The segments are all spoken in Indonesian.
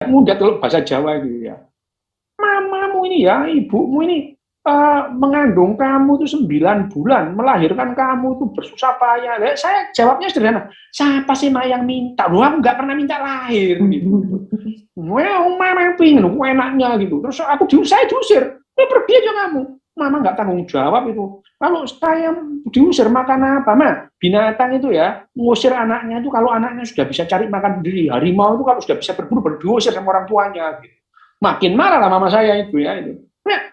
mudah kalau bahasa Jawa itu ya. Mamamu ini ya, ibumu ini mengandung kamu itu 9 bulan, melahirkan kamu itu bersusah payah. Saya jawabnya sederhana, siapa sih mak yang minta? Loh, aku nggak pernah minta lahir gitu. Well, mama pengen, enaknya gitu. Terus saya diusir, pergi aja kamu. Mama nggak tanggung jawab itu. Kalau saya diusir makan apa? Binatang itu ya, ngusir anaknya itu kalau anaknya sudah bisa cari makan sendiri. Harimau itu kalau sudah bisa berburu, diusir sama orang tuanya. Gitu. Makin marah lah mama saya itu ya. Itu. Nah,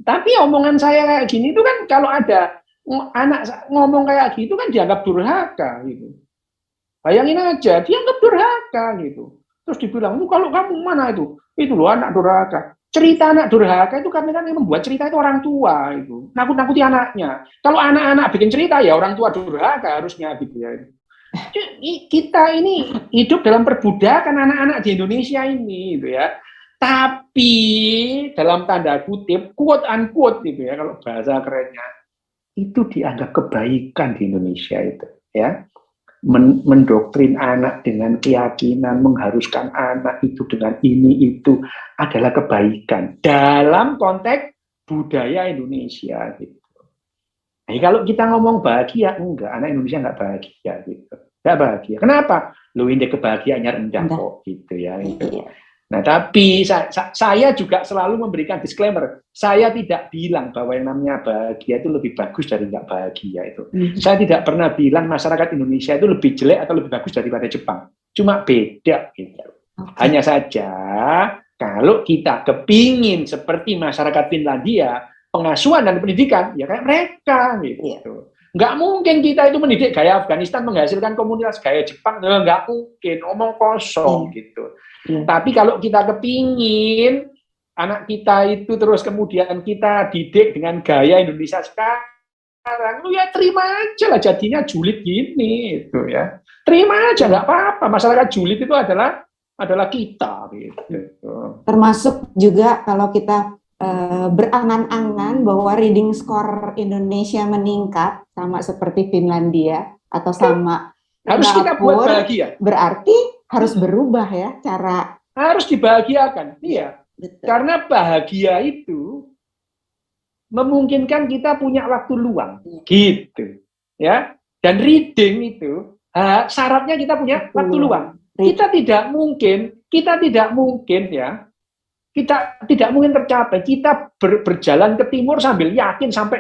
tapi omongan saya kayak gini itu kan kalau ada anak ngomong kayak gitu kan dianggap durhaka gitu. Bayangin aja, dianggap durhaka gitu. Terus dibilang, kalau kamu mana itu? Itu loh anak durhaka. Cerita anak durhaka itu karena kan yang membuat cerita itu orang tua itu. Nakut-nakuti anaknya. Kalau anak-anak bikin cerita ya orang tua durhaka harusnya gitu ya. Kita ini hidup dalam perbudakan anak-anak di Indonesia ini gitu ya. Tapi dalam tanda kutip, quote unquote gitu ya kalau bahasa kerennya, itu dianggap kebaikan di Indonesia itu ya. Mendoktrin anak dengan keyakinan, mengharuskan anak itu dengan ini itu adalah kebaikan dalam konteks budaya Indonesia gitu. Nah, kalau kita ngomong bahagia, enggak, anak Indonesia enggak bahagia gitu. Enggak bahagia. Kenapa? Lu indeks kebahagiaannya rendah kok gitu ya. Gitu. Nah, tapi saya juga selalu memberikan disclaimer. Saya tidak bilang bahwa yang namanya bahagia itu lebih bagus dari nggak bahagia itu. Saya tidak pernah bilang masyarakat Indonesia itu lebih jelek atau lebih bagus daripada Jepang. Cuma beda gitu. Hanya saja kalau kita kepingin seperti masyarakat Finlandia, pengasuhan dan pendidikan ya kayak mereka gitu. Nggak mungkin kita itu mendidik gaya Afghanistan menghasilkan komunitas gaya Jepang, nggak mungkin, omong kosong gitu. Tapi kalau kita kepingin anak kita itu terus kemudian kita didik dengan gaya Indonesia sekarang, ya terima aja lah jadinya julid gini itu ya. Terima aja nggak apa-apa. Masyarakat julid itu adalah kita gitu. Termasuk juga kalau kita berangan-angan bahwa reading score Indonesia meningkat sama seperti Finlandia atau sama harus kita buat bahagia. Berarti harus berubah ya cara. Harus dibahagiakan, iya. Betul. Karena bahagia itu memungkinkan kita punya waktu luang, gitu, ya. Dan reading itu syaratnya kita punya waktu luang. Kita tidak mungkin ya. Kita tidak mungkin tercapai. Kita berjalan ke timur sambil yakin sampai